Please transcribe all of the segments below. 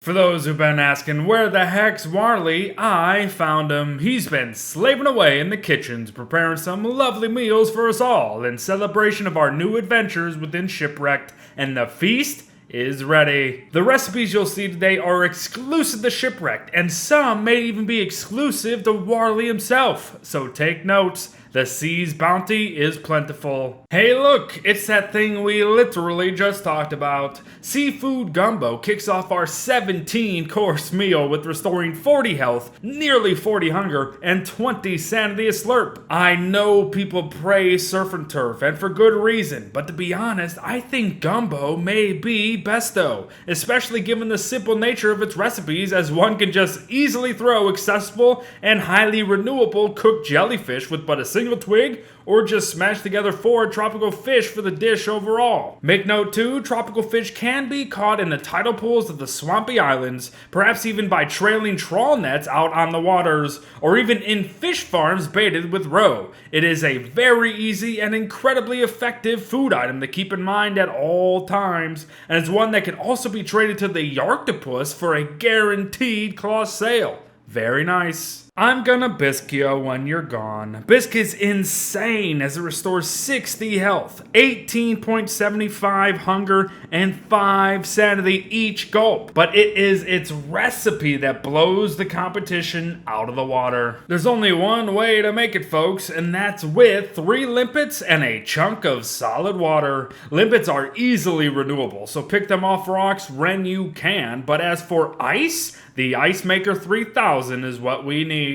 For those who've been asking, where the heck's Worley? I found him. He's been slaving away in the kitchens, preparing some lovely meals for us all in celebration of our new adventures within Shipwrecked, and the feast is ready. The recipes you'll see today are exclusive to Shipwrecked, and some may even be exclusive to Worley himself, so take notes. The sea's bounty is plentiful. Hey look, it's that thing we literally just talked about. Seafood gumbo kicks off our 17-course meal with restoring 40 health, nearly 40 hunger, and 20 sanity a slurp. I know people praise surf and turf, and for good reason, but to be honest, I think gumbo may be besto, especially given the simple nature of its recipes, as one can just easily throw accessible and highly renewable cooked jellyfish with but a single twig, or just smash together 4 tropical fish for the dish overall. Make note too, tropical fish can be caught in the tidal pools of the swampy islands, perhaps even by trailing trawl nets out on the waters, or even in fish farms baited with roe. It is a very easy and incredibly effective food item to keep in mind at all times, and it's one that can also be traded to the Yarktopus for a guaranteed claw sale. Very nice. I'm gonna Bisque you when you're gone. Bisque is insane as it restores 60 health, 18.75 hunger, and 5 sanity each gulp. But it is its recipe that blows the competition out of the water. There's only one way to make it, folks, and that's with 3 limpets and a chunk of solid water. Limpets are easily renewable, so pick them off rocks when you can. But as for ice, the Ice Maker 3000 is what we need.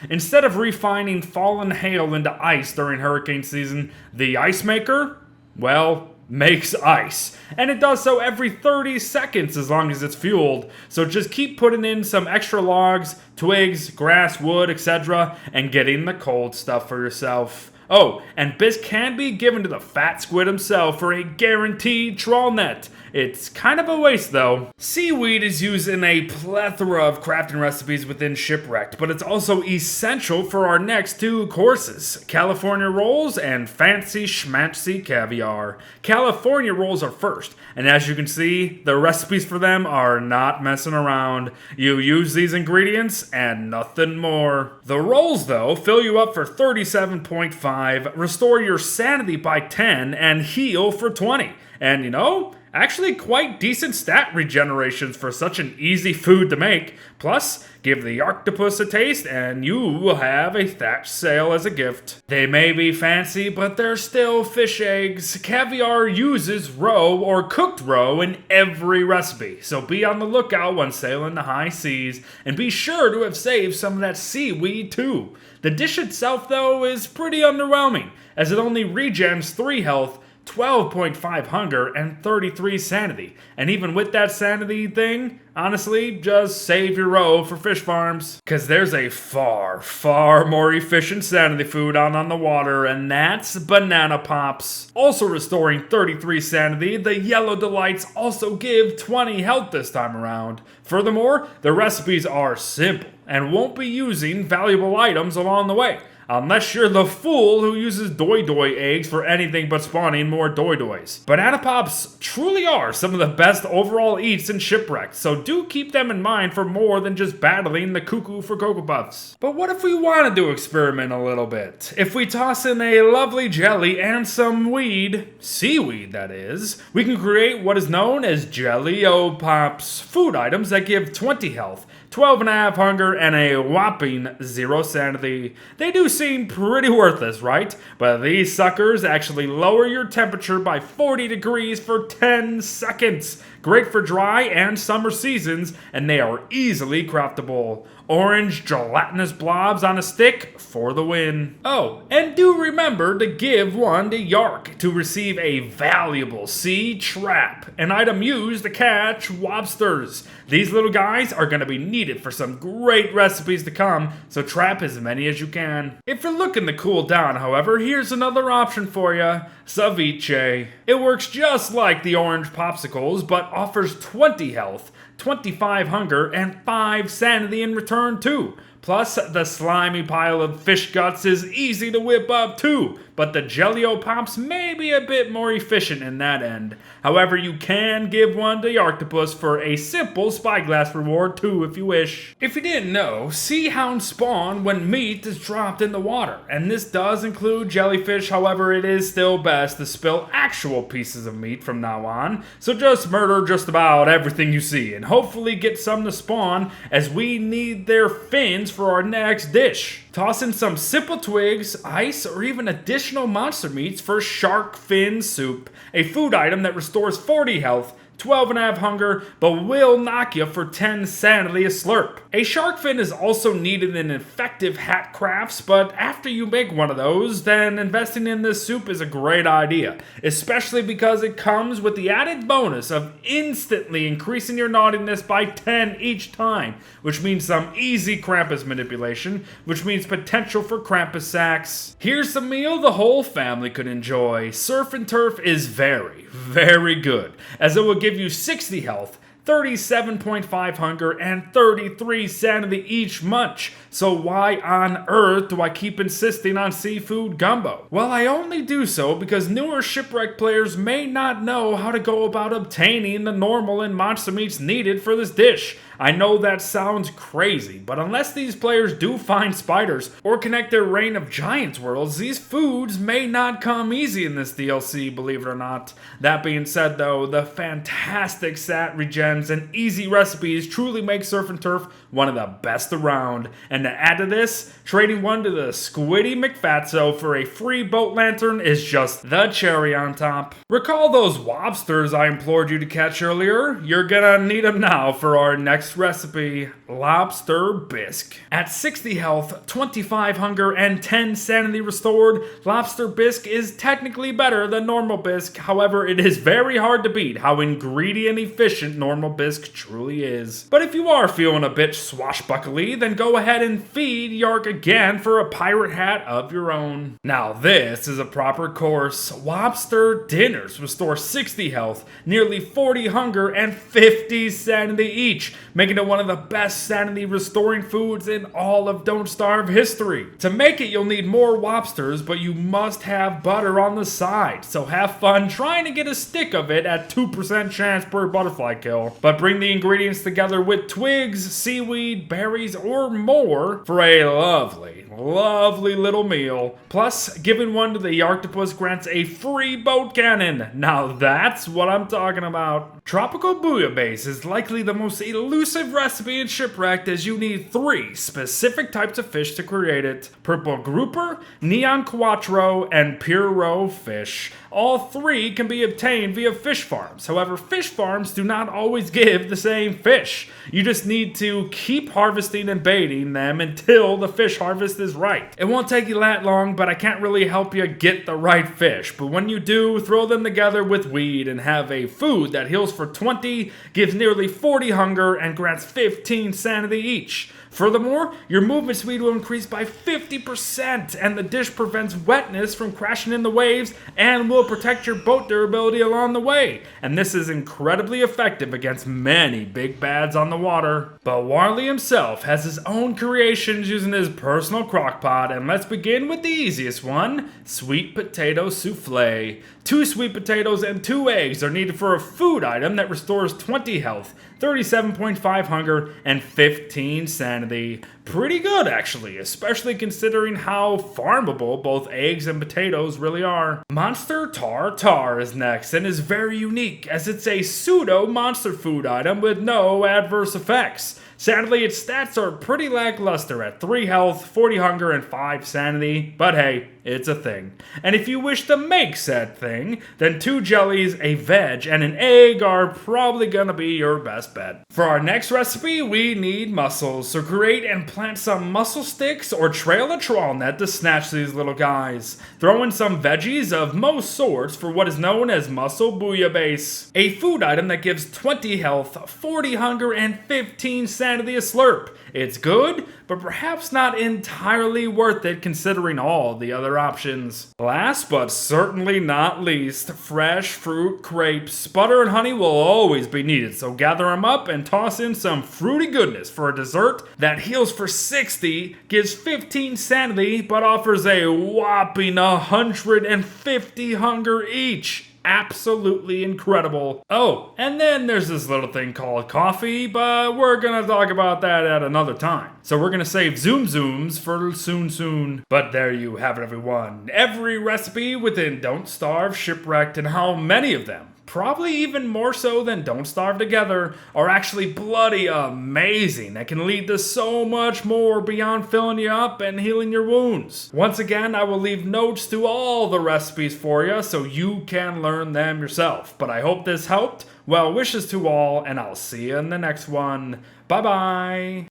Instead of refining fallen hail into ice during hurricane season, the Ice Maker, well, makes ice. And it does so every 30 seconds as long as it's fueled. So just keep putting in some extra logs, twigs, grass, wood, etc. and getting the cold stuff for yourself. Oh, and Bisque can be given to the fat squid himself for a guaranteed trawl net. It's kind of a waste though. Seaweed is used in a plethora of crafting recipes within Shipwrecked, but it's also essential for our next 2 courses, California rolls and fancy schmancy caviar. California rolls are first, and as you can see, the recipes for them are not messing around. You use these ingredients and nothing more. The rolls though fill you up for 37.5, restore your sanity by 10, and heal for 20. And you know, actually quite decent stat regenerations for such an easy food to make. Plus, give the octopus a taste and you will have a thatched sail as a gift. They may be fancy, but they're still fish eggs. Caviar uses roe or cooked roe in every recipe, so be on the lookout when sailing the high seas, and be sure to have saved some of that seaweed too. The dish itself though is pretty underwhelming, as it only regens 3 health, 12.5 hunger, and 33 sanity. And even with that sanity thing, honestly, just save your roe for fish farms. Cause there's a far, far more efficient sanity food out on the water, and that's banana pops. Also restoring 33 sanity, the yellow delights also give 20 health this time around. Furthermore, the recipes are simple and won't be using valuable items along the way. Unless you're the fool who uses doi eggs for anything but spawning more doi. Banana pops truly are some of the best overall eats in Shipwrecked, so do keep them in mind for more than just battling the cuckoo for Cocoa Puffs. But what if we wanted to experiment a little bit? If we toss in a lovely jelly and some weed, seaweed that is, we can create what is known as Jelly-O Pops, food items that give 20 health, 12.5 hunger, and a whopping 0 sanity. They do seem pretty worthless, right? But these suckers actually lower your temperature by 40 degrees for 10 seconds. Great for dry and summer seasons, and they are easily craftable. Orange gelatinous blobs on a stick for the win. Oh, and do remember to give one to Yark to receive a valuable sea trap, an item used to catch lobsters. These little guys are going to be needed for some great recipes to come, so trap as many as you can. If you're looking to cool down, however, here's another option for you. Ceviche. It works just like the orange popsicles, but offers 20 health, 25 hunger, and 5 sanity in return too. Plus, the slimy pile of fish guts is easy to whip up too, but the Jelly-O Pops may be a bit more efficient in that end. However, you can give one to the octopus for a simple spyglass reward too if you wish. If you didn't know, sea hounds spawn when meat is dropped in the water, and this does include jellyfish. However, it is still best to spill actual pieces of meat from now on, so just murder just about everything you see and hopefully get some to spawn, as we need their fins for our next dish. Toss in some simple twigs, ice, or even additional monster meats for shark fin soup, a food item that restores 40 health, 12.5 hunger, but will knock you for 10 sanity a slurp. A shark fin is also needed in effective hat crafts, but after you make one of those, then investing in this soup is a great idea, especially because it comes with the added bonus of instantly increasing your naughtiness by 10 each time, which means some easy Krampus manipulation, which means potential for Krampus sacks. Here's a meal the whole family could enjoy. Surf and Turf is very, very good, as it will give you 60 health, 37.5 hunger, and 33 sanity each munch. So why on earth do I keep insisting on seafood gumbo? Well, I only do so because newer Shipwrecked players may not know how to go about obtaining the normal and monster meats needed for this dish. I know that sounds crazy, but unless these players do find spiders or connect their Reign of Giants worlds, these foods may not come easy in this DLC, believe it or not. That being said though, the fantastic stat regens and easy recipes truly make Surf and Turf one of the best around. And to add to this, trading one to the Squiddy McFatso for a free boat lantern is just the cherry on top. Recall those lobsters I implored you to catch earlier? You're gonna need them now for our next recipe, Lobster Bisque. At 60 health, 25 hunger, and 10 sanity restored, Lobster Bisque is technically better than normal Bisque. However, it is very hard to beat how ingredient efficient normal Bisque truly is. But if you are feeling a bit swashbuckly, then go ahead and feed Yark again for a pirate hat of your own. Now this is a proper course. Lobster dinners restore 60 health, nearly 40 hunger, and 50 sanity each, making it one of the best sanity restoring foods in all of Don't Starve history. To make it, you'll need more lobsters, but you must have butter on the side, so have fun trying to get a stick of it at 2% chance per butterfly kill. But bring the ingredients together with twigs, seaweed, berries, or more for a lovely, lovely little meal. Plus, giving one to the octopus grants a free boat cannon. Now that's what I'm talking about. Tropical bouillabaisse is likely the most elusive recipe in Shipwrecked, as you need 3 specific types of fish to create it: purple grouper, neon quattro, and Pierrot fish. All 3 can be obtained via fish farms. However, fish farms do not always give the same fish. You just need to keep harvesting and baiting them until the fish harvest is right. It won't take you that long, but I can't really help you get the right fish. But when you do, throw them together with weed and have a food that heals for 20, gives nearly 40 hunger, and grants 15 sanity each. Furthermore, your movement speed will increase by 50%, and the dish prevents wetness from crashing in the waves and will protect your boat durability along the way. And this is incredibly effective against many big bads on the water. But Worley himself has his own creations using his personal crock pot, and let's begin with the easiest one, sweet potato souffle. 2 sweet potatoes and 2 eggs are needed for a food item that restores 20 health, 37.5 hunger, and 15 sanity. Pretty good actually, especially considering how farmable both eggs and potatoes really are. Monster Tartar is next and is very unique, as it's a pseudo monster food item with no adverse effects. Sadly, its stats are pretty lackluster at 3 health, 40 hunger, and 5 sanity, but hey, it's a thing. And if you wish to make said thing, then 2 jellies, a veg, and an egg are probably gonna be your best bet. For our next recipe, we need mussels, so create and plant some mussel sticks or trail a trawl net to snatch these little guys. Throw in some veggies of most sorts for what is known as mussel bouillabaisse, a food item that gives 20 health, 40 hunger, and 15 sanity a slurp. It's good, but perhaps not entirely worth it considering all the other options. Last but certainly not least, fresh fruit crepes. Butter and honey will always be needed, so gather them up and toss in some fruity goodness for a dessert that heals for 60, gives 15 sanity, but offers a whopping 150 hunger each. Absolutely incredible. Oh, and then there's this little thing called coffee, but we're gonna talk about that at another time. So we're gonna save Zoom Zooms for soon. But there you have it, everyone. Every recipe within Don't Starve, Shipwrecked, and how many of them, probably even more so than Don't Starve Together, are actually bloody amazing and can lead to so much more beyond filling you up and healing your wounds. Once again, I will leave notes to all the recipes for you so you can learn them yourself. But I hope this helped. Well wishes to all, and I'll see you in the next one. Bye bye.